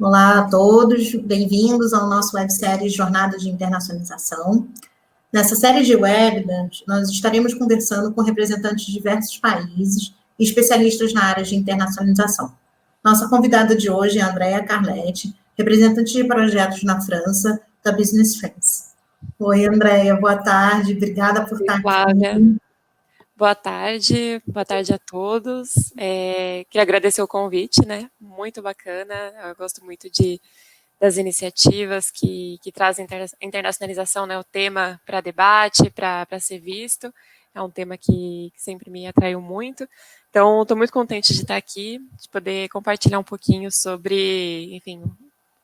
Olá a todos, bem-vindos ao nosso websérie Jornada de Internacionalização. Nessa série de webinars, nós estaremos conversando com representantes de diversos países e especialistas na área de internacionalização. Nossa convidada de hoje é a Andrea Carletti, representante de projetos na França, da Business France. Oi, Andrea, boa tarde, obrigada por estar aqui. Boa tarde a todos. Queria agradecer o convite, né? Muito bacana. Eu gosto muito das iniciativas que trazem internacionalização, né? O tema para debate, para ser visto. É um tema que sempre me atraiu muito. Então, estou muito contente de estar aqui, de poder compartilhar um pouquinho sobre, enfim,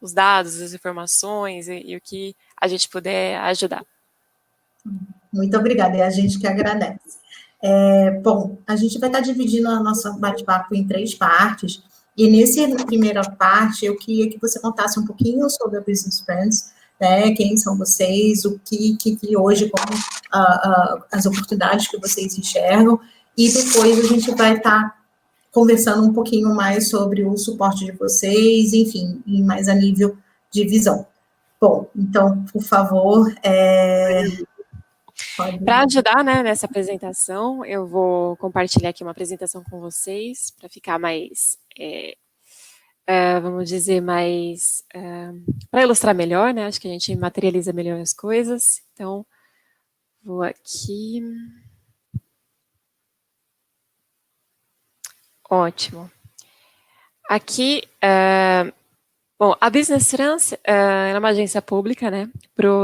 os dados, as informações e o que a gente puder ajudar. Muito obrigada, é a gente que agradece. Bom, a gente vai estar dividindo a nossa bate-papo em 3 partes, e nessa primeira parte eu queria que você contasse um pouquinho sobre a Business Friends, né, quem são vocês, o que hoje, como as oportunidades que vocês enxergam, e depois a gente vai estar conversando um pouquinho mais sobre o suporte de vocês, enfim, e mais a nível de visão. Bom, então, por favor, Para ajudar, né, nessa apresentação, eu vou compartilhar aqui uma apresentação com vocês, para ficar mais, vamos dizer, mais, para ilustrar melhor, né, acho que a gente materializa melhor as coisas. Então, vou aqui. Ótimo. Aqui, bom, a Business France é uma agência pública, né,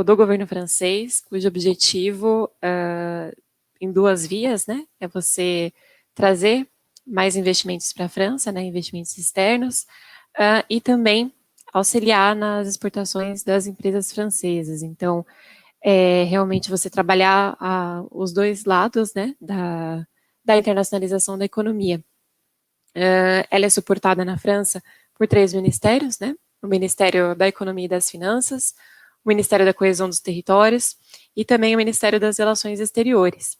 do governo francês, cujo objetivo, em 2 vias, né, é você trazer mais investimentos para a França, né, investimentos externos, e também auxiliar nas exportações das empresas francesas. Então, realmente você trabalhar os 2 lados, né, da internacionalização da economia. Ela é suportada na França por 3 ministérios, né, o Ministério da Economia e das Finanças, o Ministério da Coesão dos Territórios e também o Ministério das Relações Exteriores.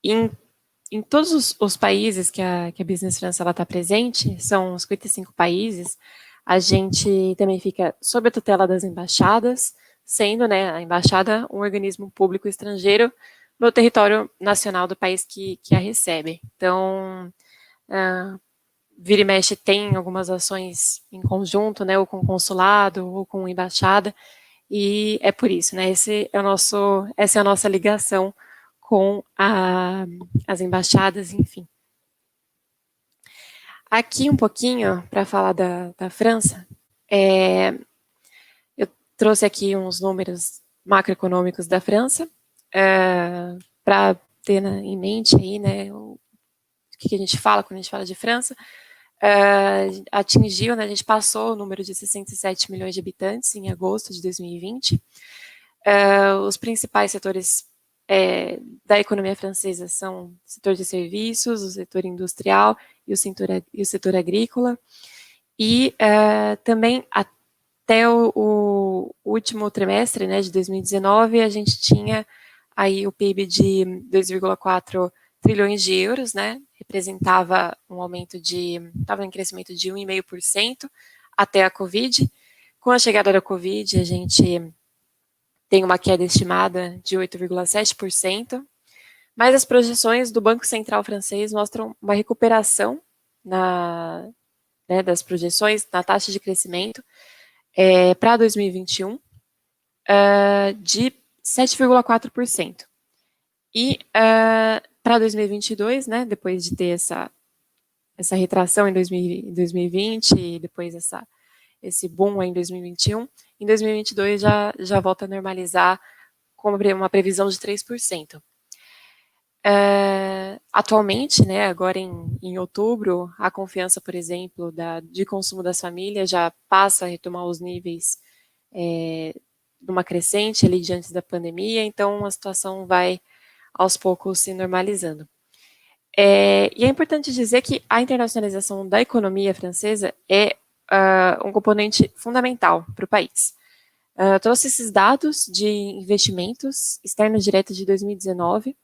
Em todos os países que a Business France está presente, são 55 países, a gente também fica sob a tutela das embaixadas, sendo, né, a embaixada um organismo público estrangeiro no território nacional do país que a recebe. Então, vira e mexe tem algumas ações em conjunto, né, ou com o consulado, ou com a embaixada, e é por isso, né, essa é a nossa ligação com as embaixadas, enfim. Aqui um pouquinho, para falar da França, eu trouxe aqui uns números macroeconômicos da França, para ter em mente aí, né, o que a gente fala quando a gente fala de França. Atingiu, né, a gente passou o número de 67 milhões de habitantes em agosto de 2020. Os principais setores da economia francesa são o setor de serviços, o setor industrial e o setor agrícola. E também até o último trimestre, né, de 2019, a gente tinha aí o PIB de 2,4 trilhões de euros, né, representava estava em crescimento de 1,5% até a Covid. Com a chegada da Covid, a gente tem uma queda estimada de 8,7%, mas as projeções do Banco Central francês mostram uma recuperação das projeções na taxa de crescimento para 2021 de 7,4%. E para 2022, né, depois de ter essa retração em 2020 e depois esse boom em 2021, em 2022 já volta a normalizar com uma previsão de 3%. Atualmente, né, agora em outubro, a confiança, por exemplo, de consumo das famílias já passa a retomar os níveis de uma crescente ali diante da pandemia, então a situação vai aos poucos se normalizando. E é importante dizer que a internacionalização da economia francesa é um componente fundamental para o país. Trouxe esses dados de investimentos externos diretos de 2019.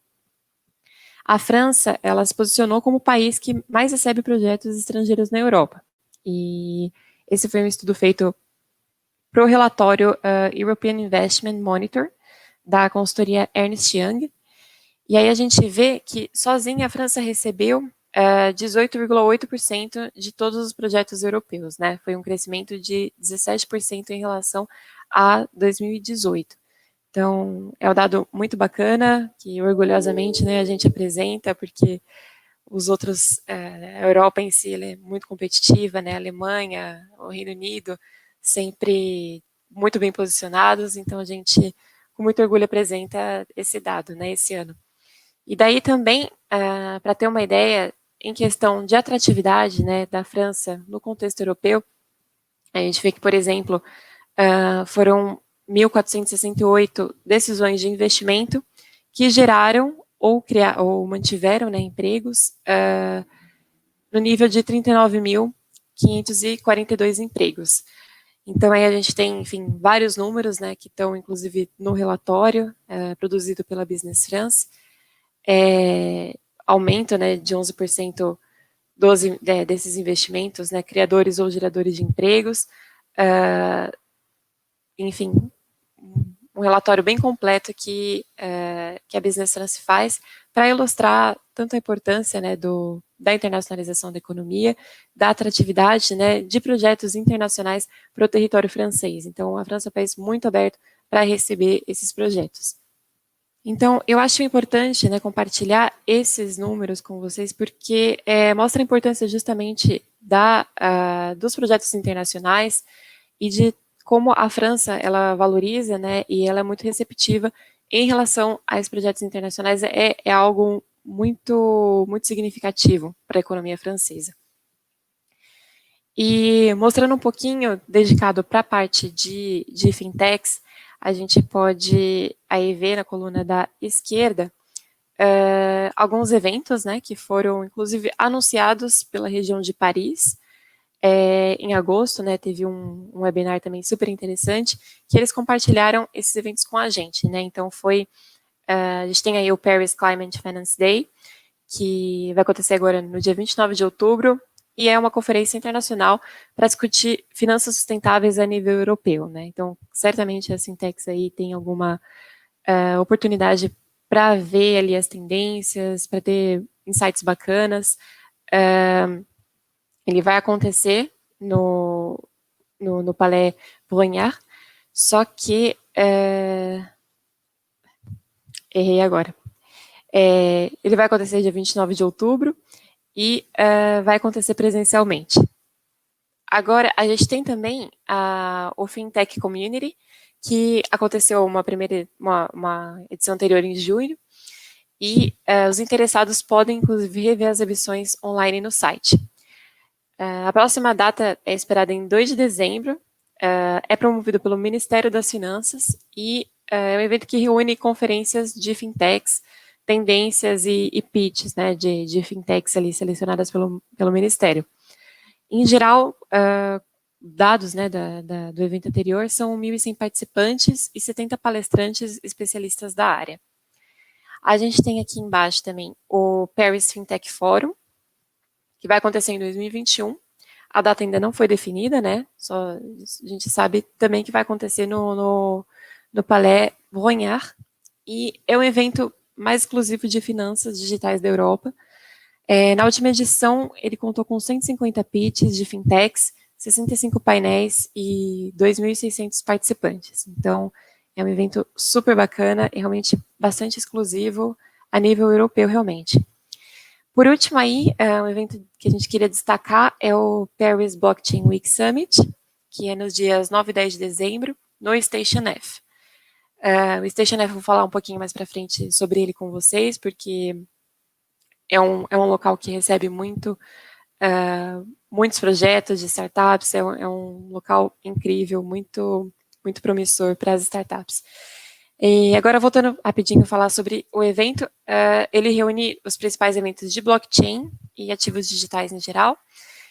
A França, ela se posicionou como o país que mais recebe projetos estrangeiros na Europa. E esse foi um estudo feito para o relatório European Investment Monitor, da consultoria Ernst Young. E aí a gente vê que sozinha a França recebeu 18,8% de todos os projetos europeus, né? Foi um crescimento de 17% em relação a 2018. Então, é um dado muito bacana, que orgulhosamente, né, a gente apresenta, porque os outros, a Europa em si, ela é muito competitiva, né, a Alemanha, o Reino Unido, sempre muito bem posicionados, então a gente, com muito orgulho, apresenta esse dado, né, esse ano. E daí também, para ter uma ideia, em questão de atratividade, né, da França no contexto europeu, a gente vê que, por exemplo, foram 1.468 decisões de investimento que geraram ou mantiveram, né, empregos no nível de 39.542 empregos. Então, aí a gente tem, enfim, vários números, né, que estão, inclusive, no relatório produzido pela Business France. Aumento, né, de 11% desses investimentos, né, criadores ou geradores de empregos. Enfim, um relatório bem completo que a Business France faz para ilustrar tanto a importância, né, da internacionalização da economia, da atratividade, né, de projetos internacionais para o território francês. Então, a França é um país muito aberto para receber esses projetos. Então, eu acho importante, né, compartilhar esses números com vocês, porque mostra a importância justamente dos projetos internacionais e de como a França, ela valoriza, né, e ela é muito receptiva em relação a esses projetos internacionais, é algo muito, muito significativo para a economia francesa. E mostrando um pouquinho dedicado para a parte de fintechs, a gente pode aí ver na coluna da esquerda alguns eventos, né, que foram inclusive anunciados pela região de Paris. Em agosto, né, teve um webinar também super interessante, que eles compartilharam esses eventos com a gente, né, então a gente tem aí o Paris Climate Finance Day, que vai acontecer agora no dia 29 de outubro, e é uma conferência internacional para discutir finanças sustentáveis a nível europeu, né, então certamente a Sintex aí tem alguma oportunidade para ver ali as tendências, para ter insights bacanas. Ele vai acontecer no Palais Brongniart, só que errei agora. Ele vai acontecer dia 29 de outubro e vai acontecer presencialmente. Agora, a gente tem também o Fintech Community, que aconteceu uma edição anterior em junho, e os interessados podem, inclusive, rever as exibições online no site. A próxima data é esperada em 2 de dezembro, é promovido pelo Ministério das Finanças e é um evento que reúne conferências de fintechs, tendências e pitches, né, de fintechs ali selecionadas pelo Ministério. Em geral, dados, né, do evento anterior são 1.100 participantes e 70 palestrantes especialistas da área. A gente tem aqui embaixo também o Paris Fintech Forum, que vai acontecer em 2021. A data ainda não foi definida, né? Só a gente sabe também que vai acontecer no Palais Brongniart, e é um evento mais exclusivo de finanças digitais da Europa. Na última edição, ele contou com 150 pitches de fintechs, 65 painéis e 2.600 participantes. Então, é um evento super bacana e realmente bastante exclusivo a nível europeu, realmente. Por último aí, um evento que a gente queria destacar é o Paris Blockchain Week Summit, que é nos dias 9 e 10 de dezembro, no Station F. O Station F, eu vou falar um pouquinho mais para frente sobre ele com vocês, porque é um local que recebe muitos projetos de startups, é um local incrível, muito, muito promissor para as startups. E agora, voltando rapidinho a falar sobre o evento, ele reúne os principais eventos de blockchain e ativos digitais em geral.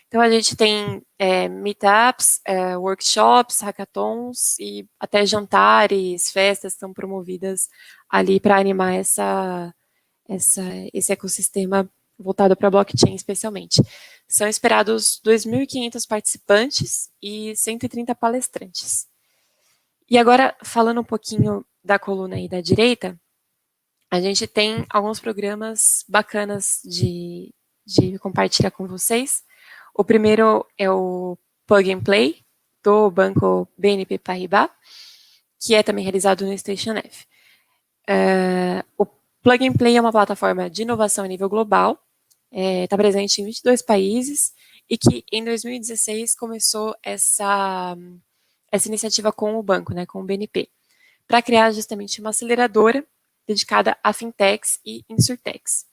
Então, a gente tem meetups, workshops, hackathons e até jantares, festas são promovidas ali para animar esse ecossistema voltado para blockchain especialmente. São esperados 2.500 participantes e 130 palestrantes. E agora, falando um pouquinho da coluna aí da direita, a gente tem alguns programas bacanas de compartilhar com vocês. O primeiro é o Plug and Play, do banco BNP Paribas, que é também realizado no Station F. O Plug and Play é uma plataforma de inovação a nível global, está presente em 22 países, e que em 2016 começou essa iniciativa com o banco, né, com o BNP, para criar justamente uma aceleradora dedicada a fintechs e insurtechs.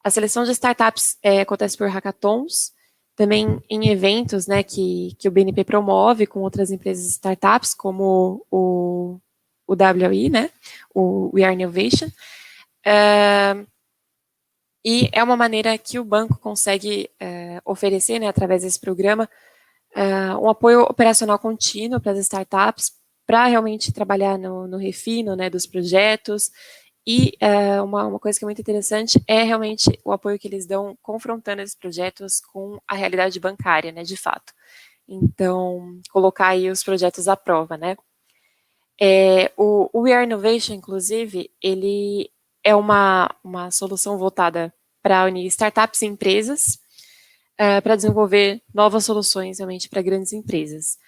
A seleção de startups acontece por hackathons, também em eventos, né, que o BNP promove com outras empresas e startups, como o WI, né, o We Are Innovation. E é uma maneira que o banco consegue oferecer, né, através desse programa, um apoio operacional contínuo para as startups, para realmente trabalhar no refino, né, dos projetos. E uma coisa que é muito interessante é realmente o apoio que eles dão confrontando esses projetos com a realidade bancária, né, de fato. Então, colocar aí os projetos à prova, né. O We Are Innovation, inclusive, ele é uma solução voltada para unir startups e empresas para desenvolver novas soluções realmente para grandes empresas.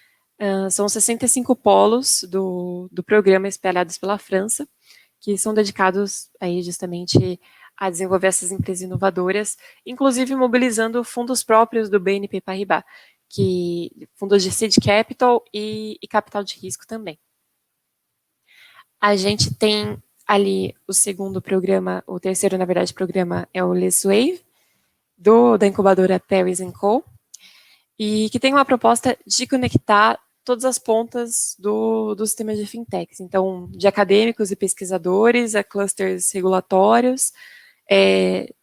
São 65 polos do programa espalhados pela França, que são dedicados aí justamente a desenvolver essas empresas inovadoras, inclusive mobilizando fundos próprios do BNP Paribas, fundos de seed capital e capital de risco também. A gente tem ali o segundo programa, o terceiro, na verdade, programa é o Les Wave, da incubadora Paris & Co., e que tem uma proposta de conectar todas as pontas do sistema de fintechs, então, de acadêmicos e pesquisadores a clusters regulatórios,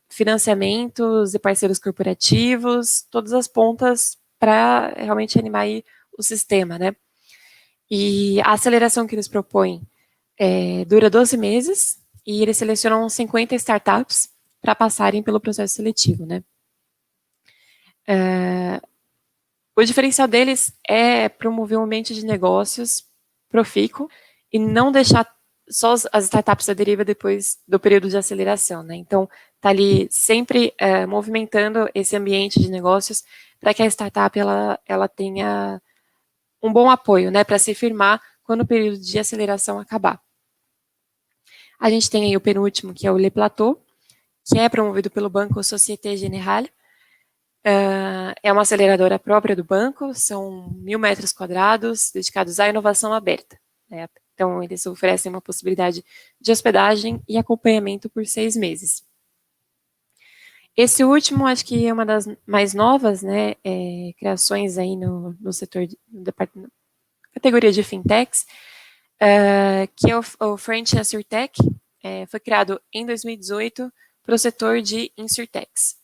financiamentos e parceiros corporativos, todas as pontas para realmente animar aí o sistema, né? E a aceleração que eles propõem dura 12 meses e eles selecionam 50 startups para passarem pelo processo seletivo, né? O diferencial deles é promover um ambiente de negócios profícuo e não deixar só as startups à deriva depois do período de aceleração, né? Então, tá ali sempre movimentando esse ambiente de negócios para que a startup ela tenha um bom apoio, né, para se firmar quando o período de aceleração acabar. A gente tem aí o penúltimo, que é o Le Plateau, que é promovido pelo banco Société Générale. É uma aceleradora própria do banco, são 1.000 metros quadrados dedicados à inovação aberta, né? Então, eles oferecem uma possibilidade de hospedagem e acompanhamento por 6 meses. Esse último, acho que é uma das mais novas, né, criações aí no setor, na categoria de fintechs, que é o French InsurTech, foi criado em 2018 para o setor de insurtechs.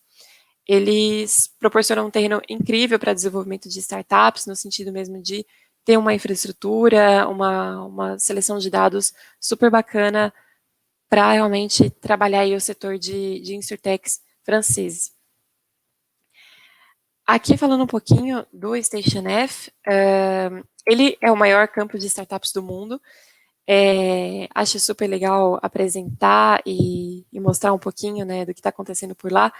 Eles proporcionam um terreno incrível para desenvolvimento de startups, no sentido mesmo de ter uma infraestrutura, uma seleção de dados super bacana para realmente trabalhar aí o setor de insurtechs franceses. Aqui falando um pouquinho do Station F, ele é o maior campo de startups do mundo. Acho super legal apresentar e mostrar um pouquinho, né, do que está acontecendo por lá.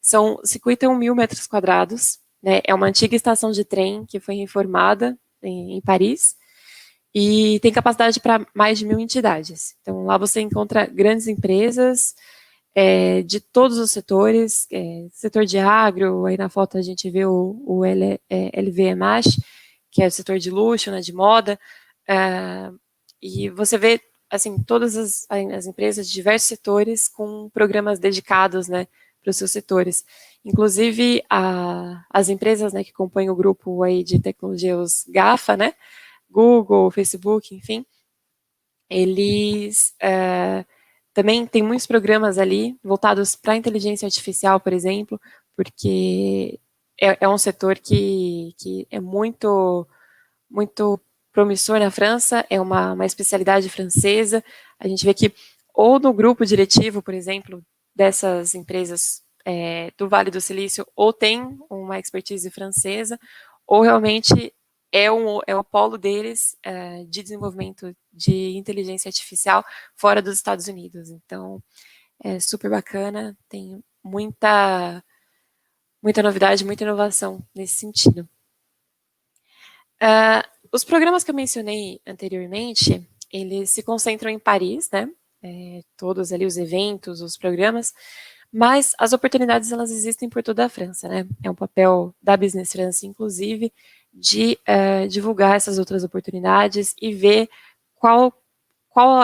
São 51.000 metros quadrados, né, é uma antiga estação de trem que foi reformada em Paris e tem capacidade para mais de 1.000 entidades. Então, lá você encontra grandes empresas de todos os setores, setor de agro, aí na foto a gente vê o LVMH, que é o setor de luxo, né, de moda, e você vê, assim, todas as empresas de diversos setores com programas dedicados, né, para os seus setores. Inclusive, as empresas, né, que compõem o grupo aí de tecnologia, os GAFA, né, Google, Facebook, enfim, eles também têm muitos programas ali voltados para a inteligência artificial, por exemplo, porque é um setor que é muito promissor na França, é uma especialidade francesa. A gente vê que, ou no grupo diretivo, por exemplo, dessas empresas do Vale do Silício ou tem uma expertise francesa, ou realmente é o polo deles de desenvolvimento de inteligência artificial fora dos Estados Unidos. Então, é super bacana, tem muita novidade, muita inovação nesse sentido. Os programas que eu mencionei anteriormente, eles se concentram em Paris, né? Todos ali os eventos, os programas, mas as oportunidades, elas existem por toda a França, né? É um papel da Business France, inclusive, de divulgar essas outras oportunidades e ver qual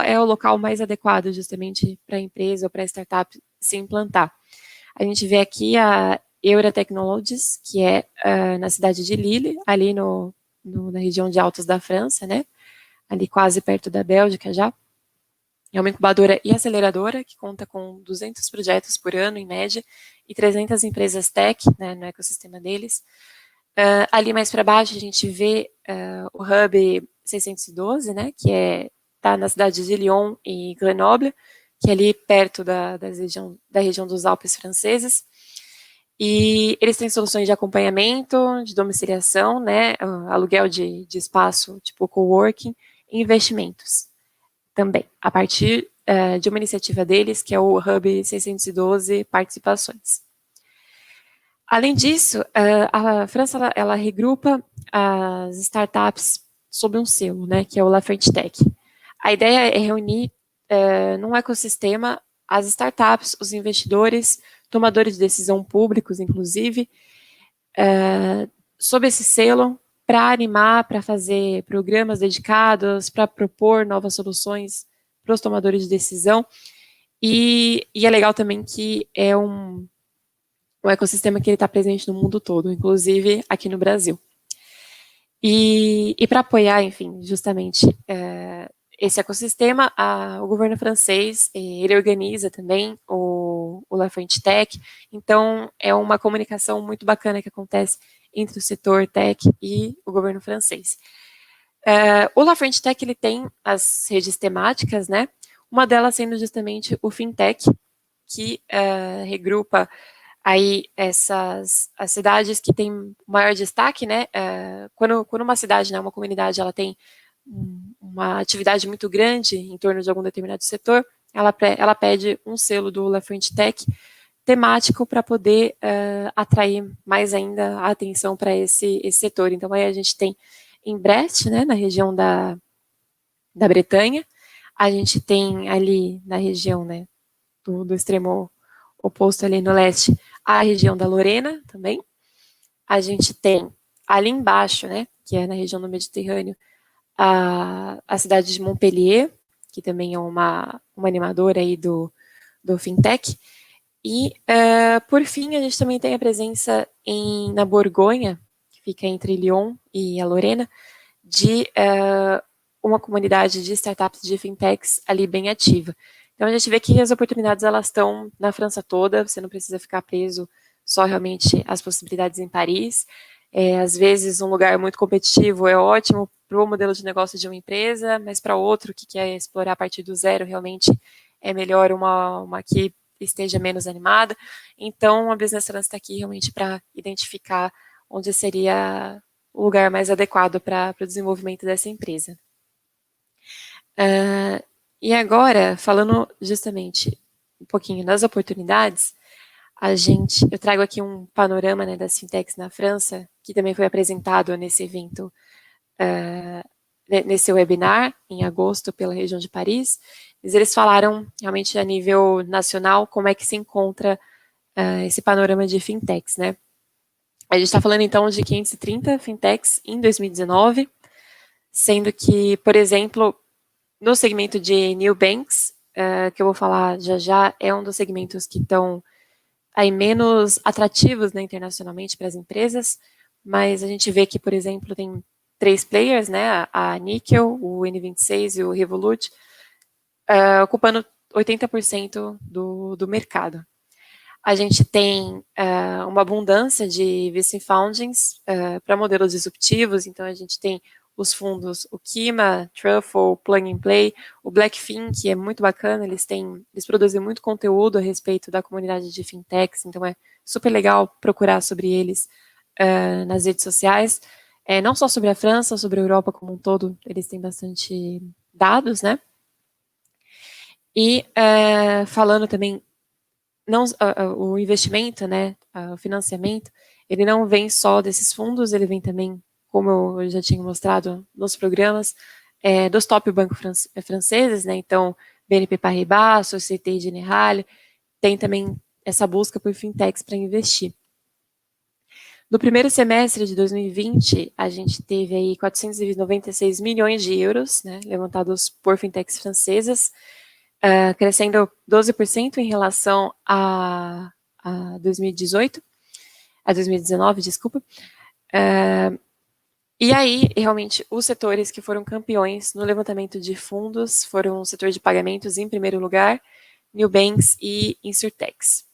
é o local mais adequado, justamente, para a empresa ou para a startup se implantar. A gente vê aqui a Euratechnologies, que é na cidade de Lille, ali na região de Altos da França, né? Ali quase perto da Bélgica já. É uma incubadora e aceleradora que conta com 200 projetos por ano, em média, e 300 empresas tech, né, no ecossistema deles. Ali mais para baixo a gente vê o Hub 612, né, que está na cidade de Lyon e Grenoble, que é ali perto da região dos Alpes franceses. E eles têm soluções de acompanhamento, de domiciliação, né, aluguel de espaço, tipo coworking, e investimentos também, a partir de uma iniciativa deles, que é o Hub 612 Participações. Além disso, a França ela regrupa as startups sob um selo, né, que é o La French Tech. A ideia é reunir num ecossistema as startups, os investidores, tomadores de decisão públicos, inclusive, sob esse selo, para animar, para fazer programas dedicados, para propor novas soluções para os tomadores de decisão. E é legal também que é um ecossistema que ele está presente no mundo todo, inclusive aqui no Brasil. E para apoiar, enfim, justamente esse ecossistema, o governo francês, ele organiza também o La French Tech, então é uma comunicação muito bacana que acontece entre o setor tech e o governo francês. O La French Tech, ele tem as redes temáticas, né? Uma delas sendo justamente o FinTech, que regrupa aí as cidades que têm maior destaque, né? Quando uma cidade, né, uma comunidade, ela tem uma atividade muito grande em torno de algum determinado setor, ela pede um selo do La French Tech temático para poder atrair mais ainda a atenção para esse setor. Então, aí a gente tem em Brest, né, na região da Bretanha, a gente tem ali na região, né, do extremo oposto ali no leste, a região da Lorena também. A gente tem ali embaixo, né, que é na região do Mediterrâneo, a cidade de Montpellier, que também é uma animadora aí do FinTech. E, por fim, a gente também tem a presença na Borgonha, que fica entre Lyon e a Lorena, de uma comunidade de startups de fintechs ali bem ativa. Então, a gente vê que as oportunidades elas estão na França toda, você não precisa ficar preso só realmente às possibilidades em Paris. Às vezes, um lugar muito competitivo é ótimo para o modelo de negócio de uma empresa, mas para outro que quer explorar a partir do zero, realmente é melhor uma que esteja menos animada. Então, a Business France está aqui realmente para identificar onde seria o lugar mais adequado para o desenvolvimento dessa empresa. E agora, falando justamente um pouquinho das oportunidades, eu trago aqui um panorama, né, das fintechs na França, que também foi apresentado nesse evento, nesse webinar, em agosto, pela região de Paris. Eles falaram realmente a nível nacional como é que se encontra esse panorama de fintechs, né? A gente está falando, então, de 530 fintechs em 2019, sendo que, por exemplo, no segmento de new banks, que eu vou falar já, é um dos segmentos que estão aí menos atrativos, né, internacionalmente para as empresas, mas a gente vê que, por exemplo, tem 3 players, né, a Nickel, o N26 e o Revolut, ocupando 80% do mercado. A gente tem uma abundância de VC Foundings para modelos disruptivos, então a gente tem os fundos, o Kima, Truffle, Plug and Play, o Blackfin, que é muito bacana, eles produzem muito conteúdo a respeito da comunidade de fintechs, então é super legal procurar sobre eles nas redes sociais, não só sobre a França, sobre a Europa como um todo, eles têm bastante dados, né? E falando também, não, o investimento, né, o financiamento, ele não vem só desses fundos, ele vem também, como eu já tinha mostrado nos programas, dos top bancos franceses, né, então BNP Paribas, Société Générale, tem também essa busca por fintechs para investir. No primeiro semestre de 2020, a gente teve aí 496 milhões de euros, né, levantados por fintechs francesas, crescendo 12% em relação a 2018, a 2019, desculpa. E aí, realmente, os setores que foram campeões no levantamento de fundos foram o setor de pagamentos, em primeiro lugar, Nubanks e Insurtechs.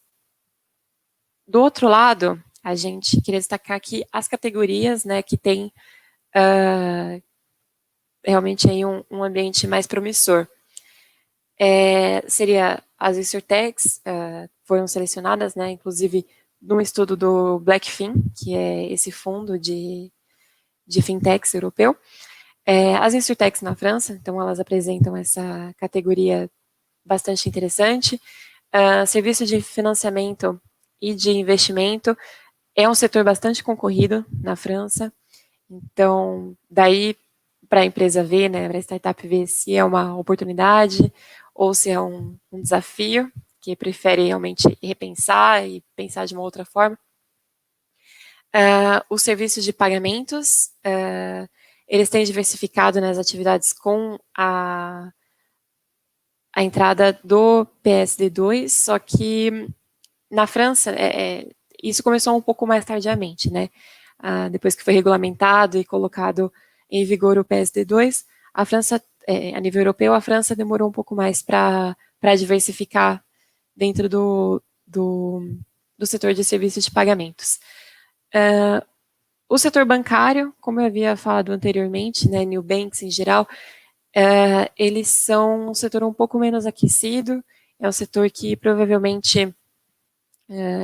Do outro lado, a gente queria destacar aqui as categorias, né, que tem realmente aí um ambiente mais promissor. Seria as Insurtechs, foram selecionadas, né, inclusive num estudo do Blackfin, que é esse fundo de fintechs europeu. As Insurtechs na França, então elas apresentam essa categoria bastante interessante. Serviço de financiamento e de investimento é um setor bastante concorrido na França, então daí para a empresa ver, né, para a startup ver se é uma oportunidade ou se é um desafio, que prefere realmente repensar e pensar de uma outra forma. Os serviços de pagamentos, eles têm diversificado nas atividades com a entrada do PSD2, só que na França, isso começou um pouco mais tardiamente, né? Depois que foi regulamentado e colocado em vigor o PSD2, a França, a nível europeu, a França demorou um pouco mais para diversificar dentro do setor de serviços de pagamentos. O setor bancário, como eu havia falado anteriormente, né, Nubanks em geral, eles são um setor um pouco menos aquecido, é um setor que provavelmente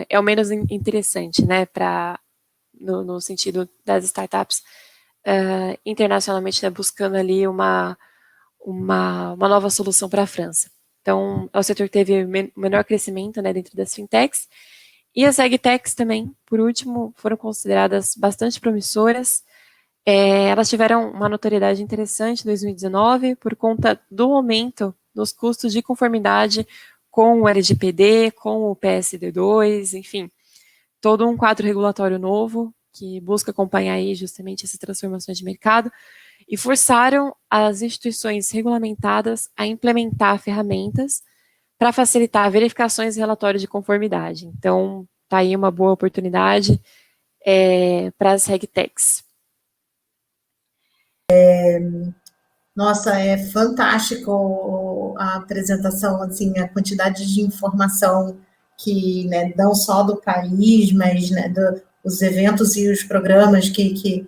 é o menos interessante, né, no sentido das startups internacionalmente, né, buscando ali uma nova solução para a França. Então, é o setor que teve menor crescimento, né, dentro das fintechs. E as agtechs também, por último, foram consideradas bastante promissoras. Elas tiveram uma notoriedade interessante em 2019 por conta do aumento nos custos de conformidade com o LGPD, com o PSD2, enfim, todo um quadro regulatório novo que busca acompanhar aí justamente essas transformações de mercado e forçaram as instituições regulamentadas a implementar ferramentas para facilitar verificações e relatórios de conformidade. Então, está aí uma boa oportunidade para as regtechs. Nossa, é fantástico a apresentação, assim, a quantidade de informação que, né, não só do país, mas, né, os eventos e os programas que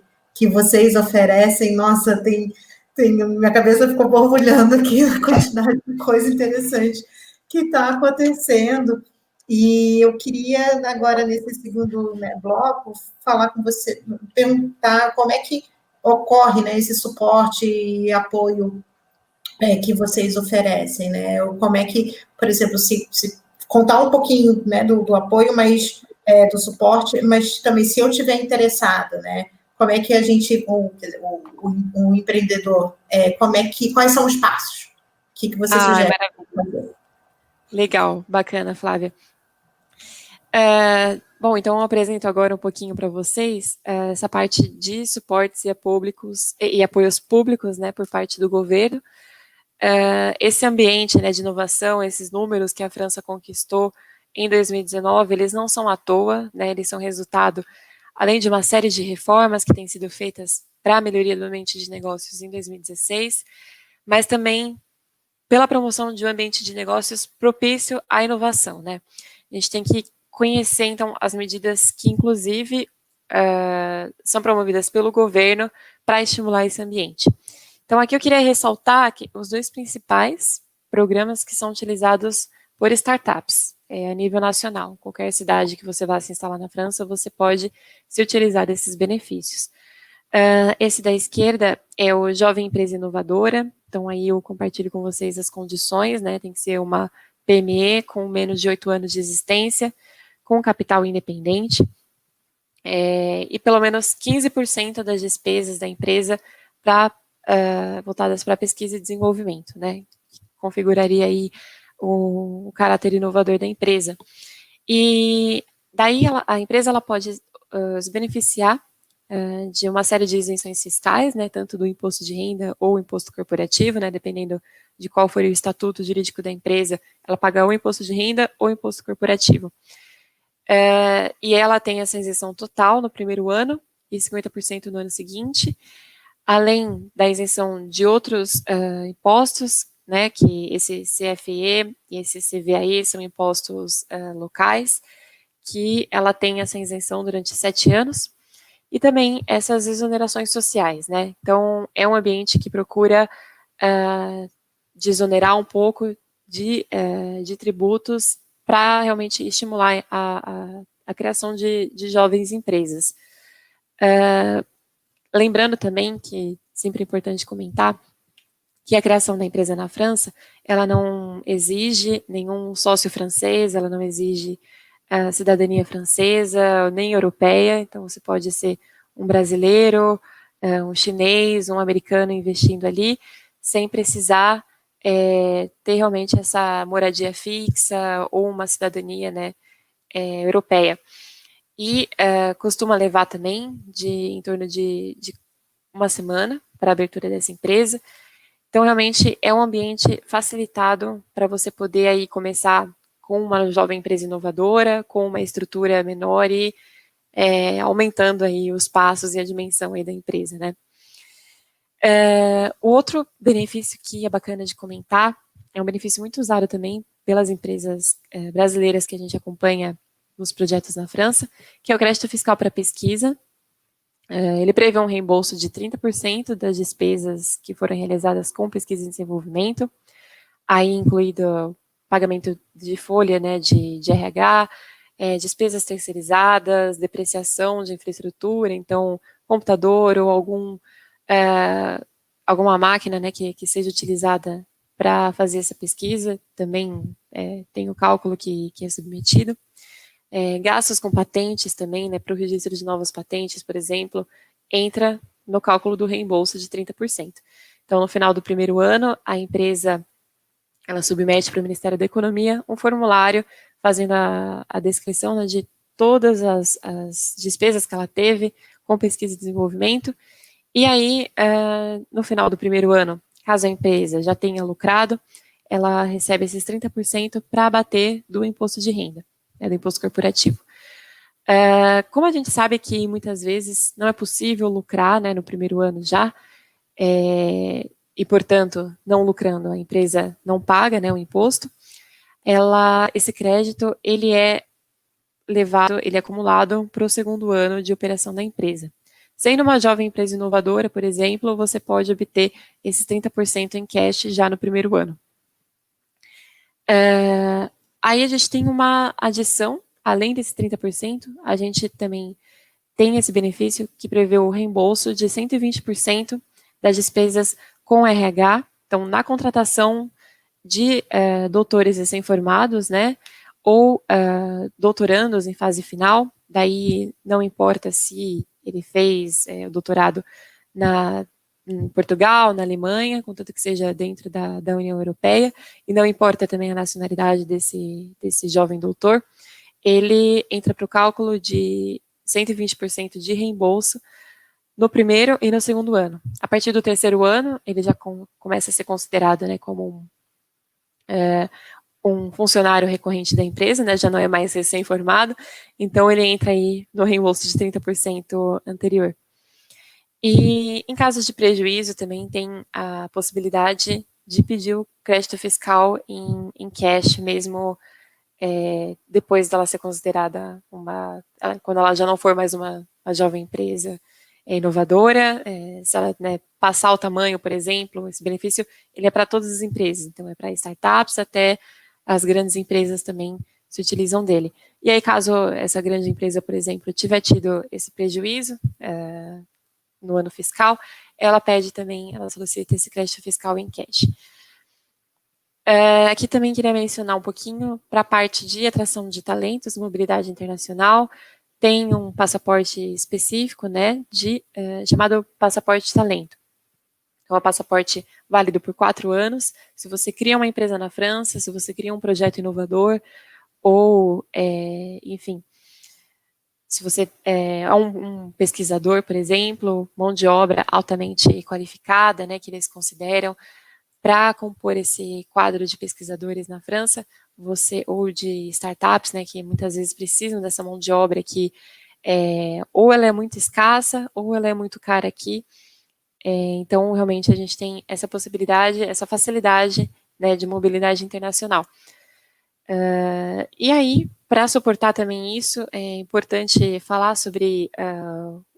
vocês oferecem. Nossa, minha cabeça ficou borbulhando aqui a quantidade de coisa interessante que está acontecendo. E eu queria, agora, nesse segundo, né, bloco, falar com você, perguntar como é que ocorre, né, esse suporte e apoio que vocês oferecem, né? Como é que, por exemplo, se contar um pouquinho, né, do apoio, mas do suporte, mas também se eu tiver interessado, né? Como é que a gente, o empreendedor, quais são os passos? O que você sugere? Legal, bacana, Flávia. Bom, então eu apresento agora um pouquinho para vocês essa parte de suportes e apoios públicos, né, por parte do governo. Esse ambiente, né, de inovação, esses números que a França conquistou em 2019, eles não são à toa, né, eles são resultado, além de uma série de reformas que têm sido feitas para a melhoria do ambiente de negócios em 2016, mas também pela promoção de um ambiente de negócios propício à inovação, né? A gente tem que conhecer, então, as medidas que, inclusive, são promovidas pelo governo para estimular esse ambiente. Então, aqui eu queria ressaltar que os dois principais programas que são utilizados por startups, a nível nacional. Qualquer cidade que você vá se instalar na França, você pode se utilizar desses benefícios. Esse da esquerda é o Jovem Empresa Inovadora, então aí eu compartilho com vocês as condições, né, tem que ser uma PME com menos de 8 anos de existência, com capital independente, e pelo menos 15% das despesas da empresa voltadas para pesquisa e desenvolvimento, né, que configuraria aí o caráter inovador da empresa. E daí a empresa ela pode se beneficiar de uma série de isenções fiscais, né, tanto do imposto de renda ou imposto corporativo, né, dependendo de qual for o estatuto jurídico da empresa, ela paga ou imposto de renda ou imposto corporativo. E ela tem essa isenção total no primeiro ano e 50% no ano seguinte, além da isenção de outros impostos, né, que esse CFE e esse CVAE são impostos locais, que ela tem essa isenção durante 7 anos, e também essas exonerações sociais, né? Então, é um ambiente que procura desonerar um pouco de tributos para realmente estimular a criação de jovens empresas. Lembrando também que sempre é importante comentar que a criação da empresa na França, ela não exige nenhum sócio francês, ela não exige cidadania francesa, nem europeia, então você pode ser um brasileiro, um chinês, um americano investindo ali, sem precisar ter realmente essa moradia fixa ou uma cidadania, né, europeia. E costuma levar também em torno de uma semana para a abertura dessa empresa. Então, realmente, é um ambiente facilitado para você poder aí começar com uma jovem empresa inovadora, com uma estrutura menor e aumentando aí os passos e a dimensão aí da empresa, né? O outro benefício que é bacana de comentar, é um benefício muito usado também pelas empresas brasileiras que a gente acompanha nos projetos na França, que é o crédito fiscal para pesquisa. Ele prevê um reembolso de 30% das despesas que foram realizadas com pesquisa e desenvolvimento, aí incluído pagamento de folha, né, de RH, despesas terceirizadas, depreciação de infraestrutura, então computador ou alguma máquina, né, que seja utilizada para fazer essa pesquisa, também tem o cálculo que é submetido. Gastos com patentes também, né, para o registro de novas patentes, por exemplo, entra no cálculo do reembolso de 30%. Então, no final do primeiro ano, a empresa ela submete para o Ministério da Economia um formulário fazendo a descrição, né, de todas as despesas que ela teve com pesquisa e desenvolvimento. E aí, no final do primeiro ano, caso a empresa já tenha lucrado, ela recebe esses 30% para abater do imposto de renda, né, do imposto corporativo. Como a gente sabe que muitas vezes não é possível lucrar, né, no primeiro ano já, e, portanto, não lucrando, a empresa não paga, né, o imposto, esse crédito, ele é acumulado para o segundo ano de operação da empresa. Sendo uma jovem empresa inovadora, por exemplo, você pode obter esses 30% em cash já no primeiro ano. Aí a gente tem uma adição, além desse 30%, a gente também tem esse benefício que prevê o reembolso de 120% das despesas com RH, então na contratação de doutores recém-formados, né, ou doutorandos em fase final, daí não importa se ele fez o doutorado em Portugal, na Alemanha, contanto que seja dentro da União Europeia, e não importa também a nacionalidade desse jovem doutor, ele entra para o cálculo de 120% de reembolso no primeiro e no segundo ano. A partir do terceiro ano, ele já começa a ser considerado, né, como um funcionário recorrente da empresa, né, já não é mais recém-formado, então ele entra aí no reembolso de 30% anterior. E em casos de prejuízo também tem a possibilidade de pedir o crédito fiscal em cash mesmo depois dela ser considerada quando ela já não for mais uma jovem empresa inovadora, se ela, né, passar o tamanho, por exemplo, esse benefício, ele é para todas as empresas, então é para startups até as grandes empresas também se utilizam dele. E aí, caso essa grande empresa, por exemplo, tiver tido esse prejuízo no ano fiscal, ela pede também, ela solicita esse crédito fiscal em cash. Aqui também queria mencionar um pouquinho para a parte de atração de talentos, mobilidade internacional, tem um passaporte específico, né, chamado passaporte talento. Então, é um passaporte válido por 4 anos. Se você cria uma empresa na França, se você cria um projeto inovador, ou, enfim, se você é um pesquisador, por exemplo, mão de obra altamente qualificada, né, que eles consideram, para compor esse quadro de pesquisadores na França, ou de startups, né, que muitas vezes precisam dessa mão de obra que ou ela é muito escassa, ou ela é muito cara aqui. Então, realmente, a gente tem essa possibilidade, essa facilidade, né, de mobilidade internacional. E aí, para suportar também isso, é importante falar sobre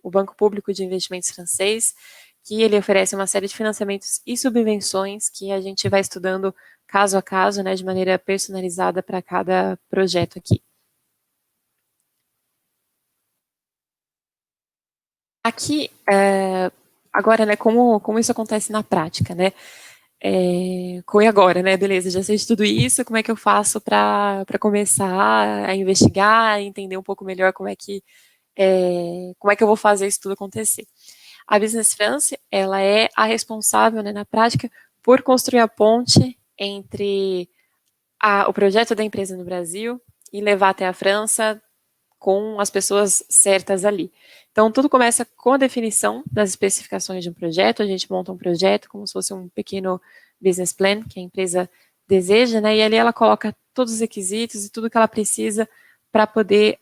o Banco Público de Investimentos francês, que ele oferece uma série de financiamentos e subvenções que a gente vai estudando caso a caso, né, de maneira personalizada para cada projeto aqui. Aqui, agora, né, como isso acontece na prática, né? E agora, né? Beleza, já sei de tudo isso, como é que eu faço para começar a investigar, entender um pouco melhor como é que eu vou fazer isso tudo acontecer. A Business France, ela é a responsável, né, na prática, por construir a ponte entre o projeto da empresa no Brasil e levar até a França com as pessoas certas ali. Então, tudo começa com a definição das especificações de um projeto. A gente monta um projeto como se fosse um pequeno business plan que a empresa deseja, né? E ali ela coloca todos os requisitos e tudo que ela precisa para poder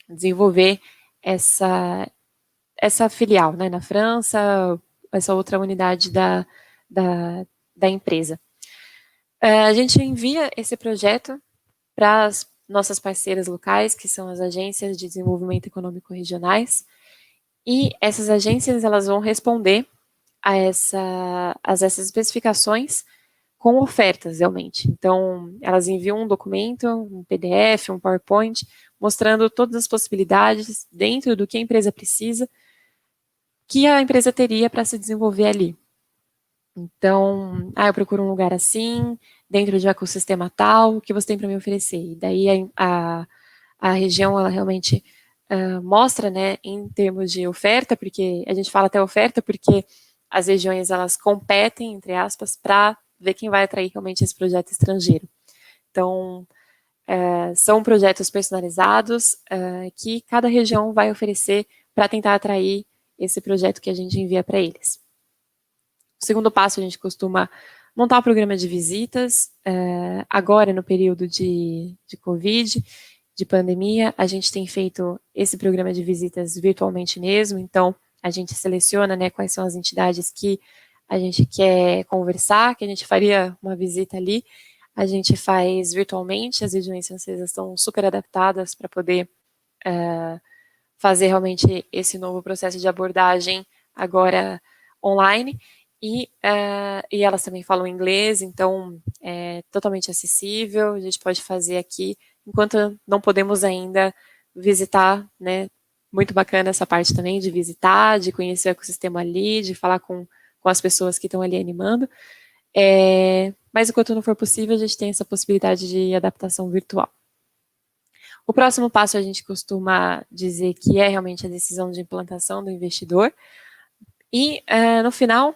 desenvolver essa filial, né, na França, essa outra unidade da empresa. A gente envia esse projeto para as nossas parceiras locais, que são as agências de desenvolvimento econômico regionais, e essas agências elas vão responder a essas especificações com ofertas, realmente. Então, elas enviam um documento, um PDF, um PowerPoint, mostrando todas as possibilidades dentro do que a empresa precisa, que a empresa teria para se desenvolver ali. Então, eu procuro um lugar assim, dentro de um ecossistema tal, o que você tem para me oferecer? E daí a região, ela realmente mostra, né, em termos de oferta, porque a gente fala até oferta, porque as regiões, elas competem, entre aspas, para ver quem vai atrair realmente esse projeto estrangeiro. Então, são projetos personalizados que cada região vai oferecer para tentar atrair esse projeto que a gente envia para eles. O segundo passo, a gente costuma montar um programa de visitas. Agora, no período de Covid, de pandemia, a gente tem feito esse programa de visitas virtualmente mesmo, então a gente seleciona, né, quais são as entidades que a gente quer conversar, que a gente faria uma visita ali, a gente faz virtualmente, as regiões francesas estão super adaptadas para poder fazer realmente esse novo processo de abordagem agora online, e elas também falam inglês, então é totalmente acessível, a gente pode fazer aqui, enquanto não podemos ainda visitar, né, muito bacana essa parte também de visitar, de conhecer o ecossistema ali, de falar com as pessoas que estão ali animando, mas enquanto não for possível, a gente tem essa possibilidade de adaptação virtual. O próximo passo a gente costuma dizer que é realmente a decisão de implantação do investidor, e no final,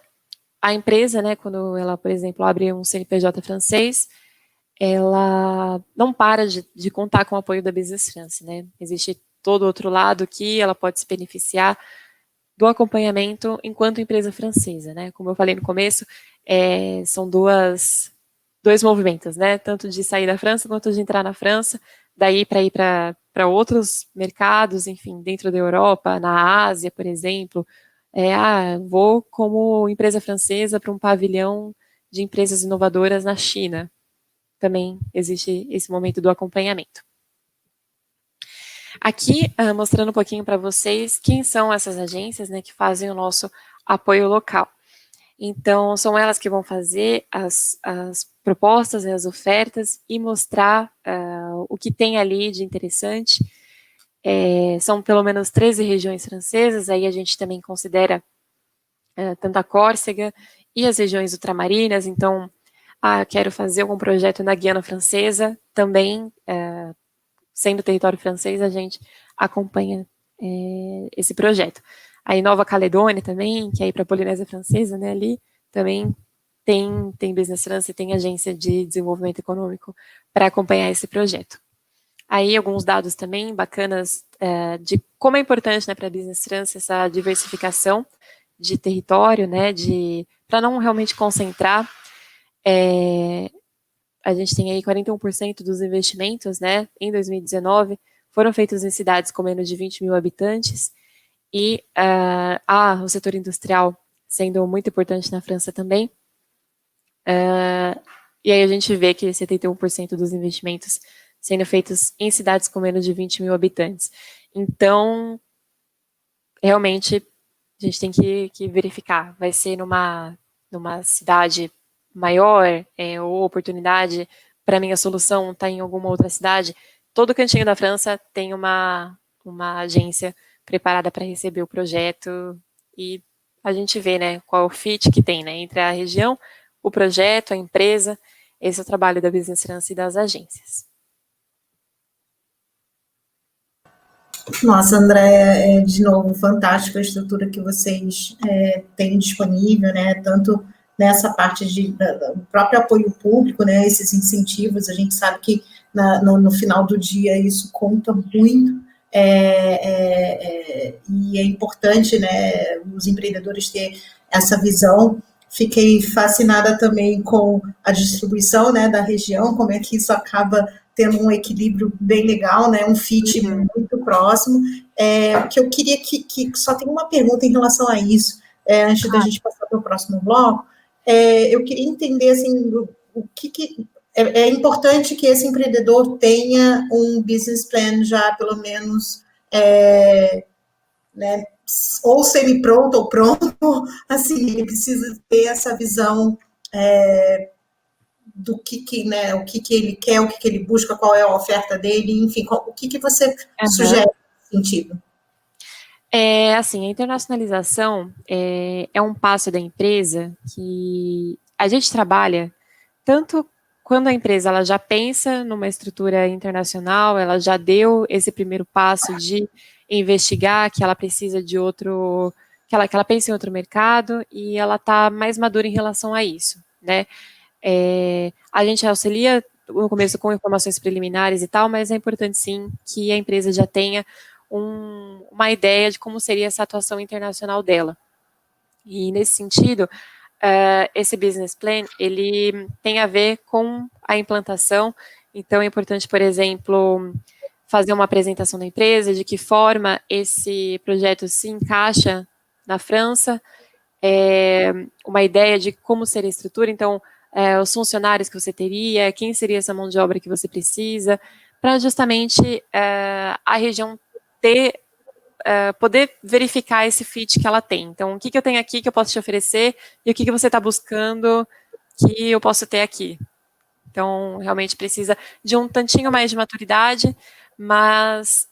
a empresa, né, quando ela, por exemplo, abre um CNPJ francês, ela não para de contar com o apoio da Business France, né? Existe todo outro lado que ela pode se beneficiar do acompanhamento enquanto empresa francesa, né? Como eu falei no começo, são dois movimentos, né? Tanto de sair da França quanto de entrar na França, daí para ir para outros mercados, enfim, dentro da Europa, na Ásia, por exemplo. Vou como empresa francesa para um pavilhão de empresas inovadoras na China. também existe esse momento do acompanhamento. Aqui, mostrando um pouquinho para vocês quem são essas agências, né, que fazem o nosso apoio local. Então, são elas que vão fazer as propostas, as ofertas e mostrar o que tem ali de interessante. São pelo menos 13 regiões francesas, aí a gente também considera tanto a Córcega e as regiões ultramarinas. Então, quero fazer algum projeto na Guiana Francesa, também, sendo território francês, a gente acompanha esse projeto. Aí Nova Caledônia também, que é aí para a Polinésia Francesa, né, ali também tem Business France e tem agência de desenvolvimento econômico para acompanhar esse projeto. Aí alguns dados também bacanas de como é importante, né, para a Business France essa diversificação de território, né, para não realmente concentrar. A gente tem aí 41% dos investimentos, né, em 2019 foram feitos em cidades com menos de 20 mil habitantes, e o setor industrial sendo muito importante na França também. E aí a gente vê que 71% dos investimentos sendo feitos em cidades com menos de 20 mil habitantes. Então, realmente, a gente tem que verificar. Vai ser numa cidade maior, ou oportunidade, para mim a solução está em alguma outra cidade. Todo cantinho da França tem uma agência preparada para receber o projeto, e a gente vê, né, qual é o fit que tem, né, entre a região, o projeto, a empresa. Esse é o trabalho da Business France e das agências. Nossa, André, de novo, fantástico a estrutura que vocês têm disponível, né, tanto nessa parte do próprio apoio público, né, esses incentivos. A gente sabe que no final do dia isso conta muito, e é importante, né, os empreendedores ter essa visão. Fiquei fascinada também com a distribuição, né, da região, como é que isso acaba tendo um equilíbrio bem legal, né, um fit muito próximo. Que eu queria que só tem uma pergunta em relação a isso, antes da gente passar para o próximo bloco. Eu queria entender, assim, o que é importante que esse empreendedor tenha um business plan já, pelo menos, né, ou semi-pronto ou pronto, assim, ele precisa ter essa visão do né, o que ele quer, o que ele busca, qual é a oferta dele, enfim, o que você sugere nesse sentido? Assim, a internacionalização é um passo da empresa que a gente trabalha tanto quando a empresa ela já pensa numa estrutura internacional, ela já deu esse primeiro passo de investigar que ela precisa de outro, que ela pensa em outro mercado, e ela está mais madura em relação a isso, né? A gente auxilia no começo com informações preliminares e tal, mas é importante sim que a empresa já tenha uma ideia de como seria essa atuação internacional dela. E nesse sentido, esse business plan, ele tem a ver com a implantação. Então é importante, por exemplo, fazer uma apresentação da empresa, de que forma esse projeto se encaixa na França, uma ideia de como seria a estrutura. Então, os funcionários que você teria, quem seria essa mão de obra que você precisa, para justamente a região poder verificar esse fit que ela tem. Então, o que eu tenho aqui que eu posso te oferecer e o que você está buscando que eu posso ter aqui. Então, realmente precisa de um tantinho mais de maturidade, mas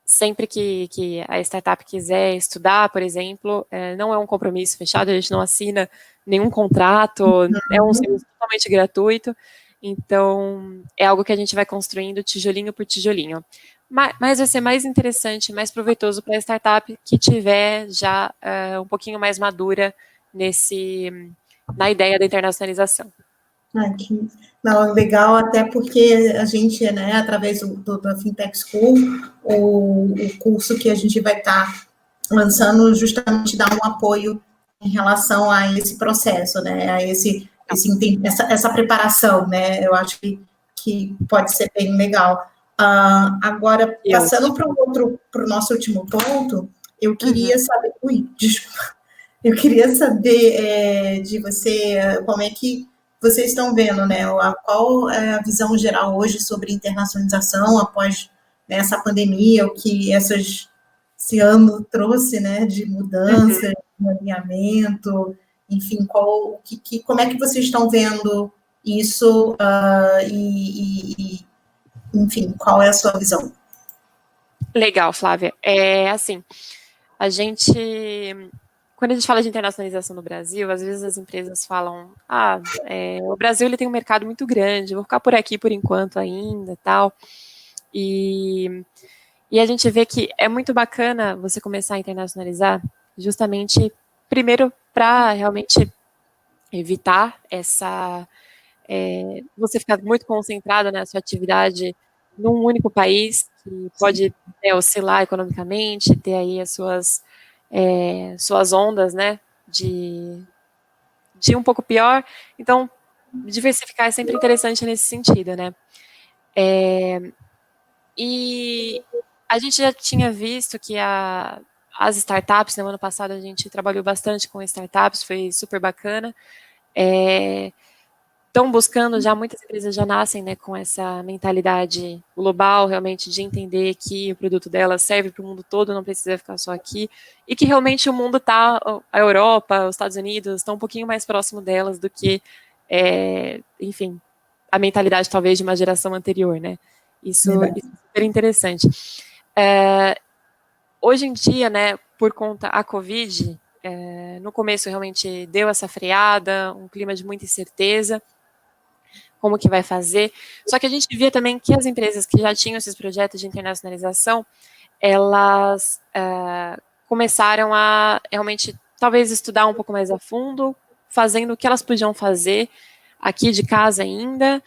sempre que a startup quiser estudar, por exemplo, não é um compromisso fechado, a gente não assina nenhum contrato, é um serviço totalmente gratuito. Então, é algo que a gente vai construindo tijolinho por tijolinho. Mas vai ser mais interessante, mais proveitoso para a startup que tiver já um pouquinho mais madura na ideia da internacionalização. Não, legal, até porque a gente, né, através da Fintech School, o curso que a gente vai estar lançando justamente dá um apoio em relação a esse processo, né, a essa preparação, né, eu acho que pode ser bem legal. Agora, passando para o nosso último ponto, eu queria saber, desculpa, eu queria saber de você como é que vocês estão vendo, né? Qual é a visão geral hoje sobre internacionalização após, né, essa pandemia, o que esse ano trouxe, né, de mudança, de alinhamento, enfim, como é que vocês estão vendo isso enfim, qual é a sua visão? Legal, Flávia. Assim, quando a gente fala de internacionalização no Brasil, às vezes as empresas falam, o Brasil ele tem um mercado muito grande, vou ficar por aqui por enquanto ainda, tal. E a gente vê que é muito bacana você começar a internacionalizar, justamente, primeiro, para realmente evitar você ficar muito concentrado na sua atividade num único país, que pode oscilar economicamente, ter aí as suas ondas, né, de um pouco pior. Então, diversificar é sempre interessante nesse sentido, né. E a gente já tinha visto que as startups, no ano passado a gente trabalhou bastante com startups, foi super bacana. Estão buscando, muitas empresas já nascem, né, com essa mentalidade global, realmente, de entender que o produto delas serve para o mundo todo, não precisa ficar só aqui, e que realmente o mundo a Europa, os Estados Unidos, estão um pouquinho mais próximo delas do que, enfim, a mentalidade talvez de uma geração anterior, né. Isso é super interessante. Hoje em dia, né, por conta da Covid, no começo realmente deu essa freada, um clima de muita incerteza, como que vai fazer. Só que a gente via também que as empresas que já tinham esses projetos de internacionalização, elas começaram a realmente, talvez, estudar um pouco mais a fundo, fazendo o que elas podiam fazer aqui de casa ainda,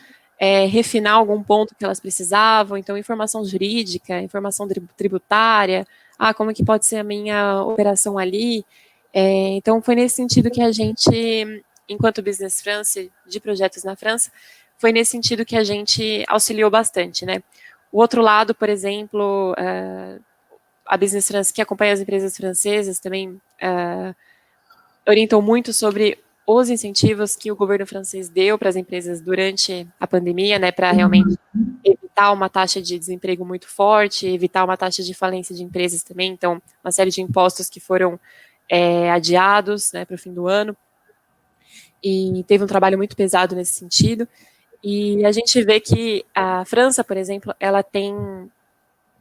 refinar algum ponto que elas precisavam, então informação jurídica, informação tributária, como que pode ser a minha operação ali. Então foi nesse sentido que a gente, enquanto Business France, de projetos na França, foi nesse sentido que a gente auxiliou bastante, né. O outro lado, por exemplo, a Business France, que acompanha as empresas francesas, também orientou muito sobre os incentivos que o governo francês deu para as empresas durante a pandemia, né, para realmente evitar uma taxa de desemprego muito forte, evitar uma taxa de falência de empresas também, então, uma série de impostos que foram adiados, né, para o fim do ano, e teve um trabalho muito pesado nesse sentido, e a gente vê que a França, por exemplo, ela tem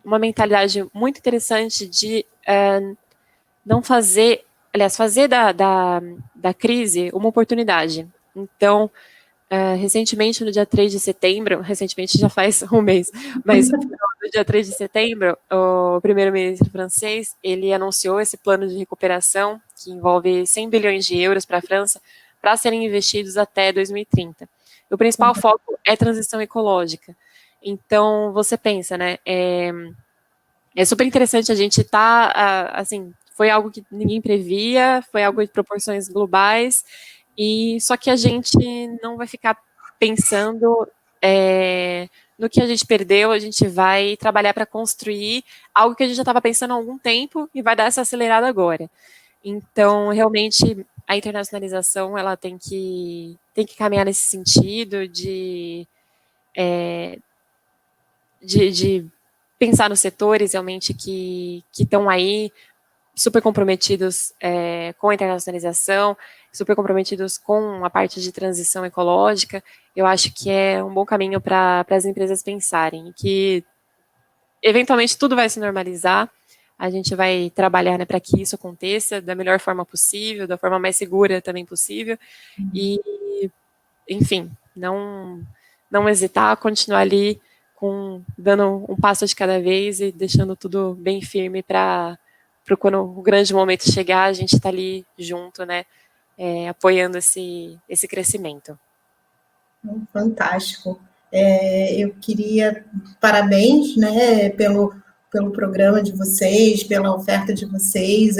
uma mentalidade muito interessante de não fazer, aliás, fazer da crise uma oportunidade. Então, recentemente, no dia 3 de setembro, recentemente já faz um mês, mas no dia 3 de setembro, o primeiro-ministro francês, ele anunciou esse plano de recuperação, que envolve 100 bilhões de euros para a França, para serem investidos até 2030. O principal foco é transição ecológica. Então, você pensa, né, é super interessante a gente assim, foi algo que ninguém previa, foi algo de proporções globais, e só que a gente não vai ficar pensando no que a gente perdeu, a gente vai trabalhar para construir algo que a gente já estava pensando há algum tempo e vai dar essa acelerada agora. Então, realmente, a internacionalização, ela tem que caminhar nesse sentido de pensar nos setores realmente que estão aí super comprometidos com a internacionalização, super comprometidos com a parte de transição ecológica. Eu acho que é um bom caminho para as empresas pensarem, que eventualmente tudo vai se normalizar, a gente vai trabalhar, né, para que isso aconteça da melhor forma possível, da forma mais segura também possível, e, enfim, não hesitar, continuar ali dando um passo de cada vez e deixando tudo bem firme para quando o grande momento chegar, a gente está ali junto, né, apoiando esse crescimento. Fantástico. Eu queria parabéns, né, pelo programa de vocês, pela oferta de vocês.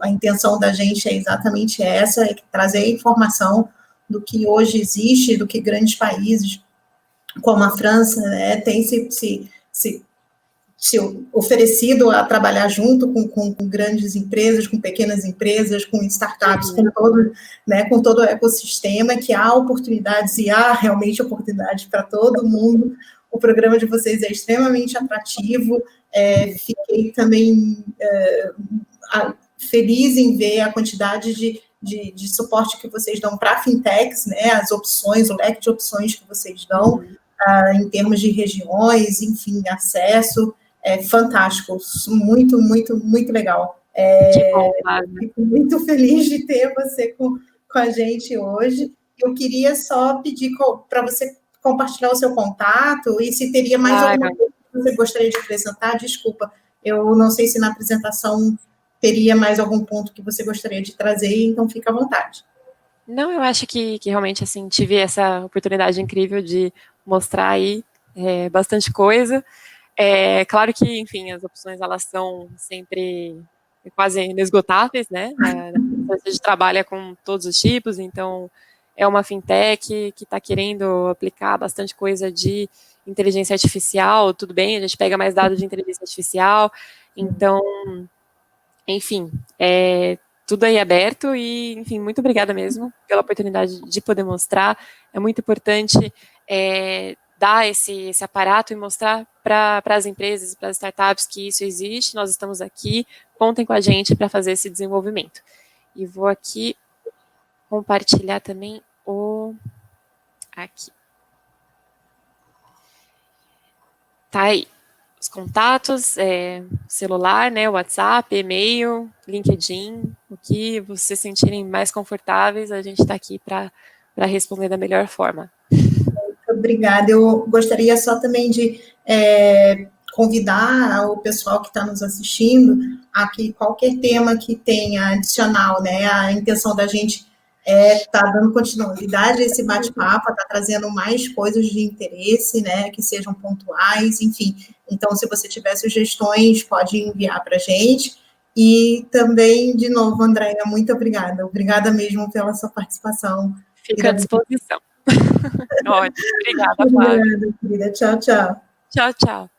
A intenção da gente é exatamente essa, é trazer informação do que hoje existe, do que grandes países como a França, né, tem se se oferecido a trabalhar junto com grandes empresas, com pequenas empresas, com startups, com todo o ecossistema, que há oportunidades e há realmente oportunidades para todo mundo. O programa de vocês é extremamente atrativo. Fiquei também feliz em ver a quantidade de suporte que vocês dão para fintechs, né, as opções, o leque de opções que vocês dão, em termos de regiões, enfim, acesso. Fantástico, muito, muito, muito legal. Que bom, Fico muito feliz de ter você com a gente hoje. Eu queria só pedir para você compartilhar o seu contato e se teria mais alguma coisa que você gostaria de acrescentar. Desculpa, eu não sei se na apresentação teria mais algum ponto que você gostaria de trazer, então fica à vontade. Não, eu acho que realmente, assim, tive essa oportunidade incrível de mostrar aí bastante coisa. Claro que, enfim, as opções, elas são sempre quase inesgotáveis, né? A gente trabalha com todos os tipos, então é uma fintech que está querendo aplicar bastante coisa de inteligência artificial, tudo bem, a gente pega mais dados de inteligência artificial, então, enfim, tudo aí aberto e, enfim, muito obrigada mesmo pela oportunidade de poder mostrar. É muito importante dar esse aparato e mostrar para as empresas, para as startups que isso existe, nós estamos aqui, contem com a gente para fazer esse desenvolvimento. E vou aqui compartilhar também aqui. Tá aí. Os contatos, celular, né, WhatsApp, e-mail, LinkedIn, o que vocês sentirem mais confortáveis, a gente está aqui para responder da melhor forma. Muito obrigada. Eu gostaria só também de convidar o pessoal que está nos assistindo a que qualquer tema que tenha adicional, né, a intenção da gente tá dando continuidade a esse bate-papo, tá trazendo mais coisas de interesse, né, que sejam pontuais, enfim. Então, se você tiver sugestões, pode enviar para a gente. E também, de novo, Andréia, muito obrigada. Obrigada mesmo pela sua participação. Fica à disposição. Ótimo, obrigada, Flávia. Obrigada, querida. Tchau, tchau. Tchau, tchau.